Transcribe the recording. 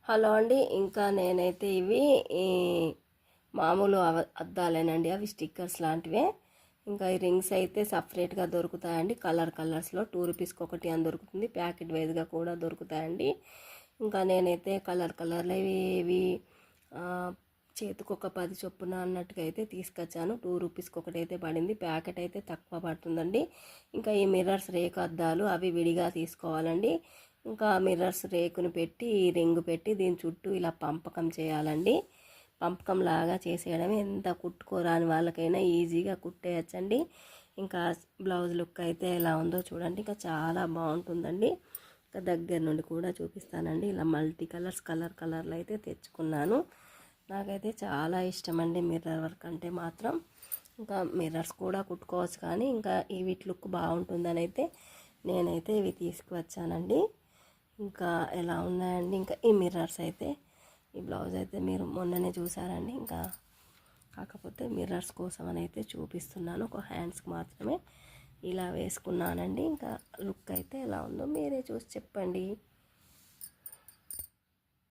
Hello అండి. ఇంకా నేనైతే ఇవి ఈ మామూలు అద్దాలేనండి, అవి స్టిక్కర్స్ లాంటివే. ఇంకా ఈ రింగ్స్ అయితే సపరేట్గా దొరుకుతాయండి, కలర్స్లో 2 రూపీస్కి ఒకటి అని దొరుకుతుంది. ప్యాకెట్ వైజ్గా కూడా దొరుకుతాయండి. ఇంకా నేనైతే కలర్లో ఇవి చేతికి ఒక 10 చొప్పున అన్నట్టుగా అయితే తీసుకొచ్చాను. 2 రూపీస్కి ఒకటి అయితే పడింది. ప్యాకెట్ అయితే తక్కువ పడుతుందండి. ఇంకా ఈ మిర్రర్స్ రేకు అద్దాలు అవి విడిగా తీసుకోవాలండి. ఇంకా మిర్రర్స్ రేకుని పెట్టి రింగ్ పెట్టి దీని చుట్టూ ఇలా పంపకం చేయాలండి. పంపకం లాగా చేసేయడం ఎంత కుట్టుకోరాని వాళ్ళకైనా ఈజీగా కుట్టేయచ్చండి. ఇంకా బ్లౌజ్ లుక్ అయితే ఎలా ఉందో చూడండి. ఇంకా చాలా బాగుంటుందండి. ఇంకా దగ్గర నుండి కూడా చూపిస్తానండి. ఇలా మల్టీ కలర్లు అయితే తెచ్చుకున్నాను. నాకైతే చాలా ఇష్టం అండి మిర్రర్ వర్క్ అంటే మాత్రం. ఇంకా మిర్రర్స్ కూడా కుట్టుకోవచ్చు, కానీ ఇంకా ఈ వీటి లుక్ బాగుంటుందని అయితే నేనైతే ఇవి తీసుకువచ్చానండి. ఇంకా ఎలా ఉన్నాయండి ఇంకా ఈ మిర్రర్స్ అయితే. ఈ బ్లౌజ్ అయితే మీరు మొన్ననే చూసారండి. ఇంకా కాకపోతే మిర్రర్స్ కోసం అని అయితే చూపిస్తున్నాను. ఒక హ్యాండ్స్కి మాత్రమే ఇలా వేసుకున్నానండి. ఇంకా లుక్ అయితే ఎలా ఉందో మీరే చూసి చెప్పండి.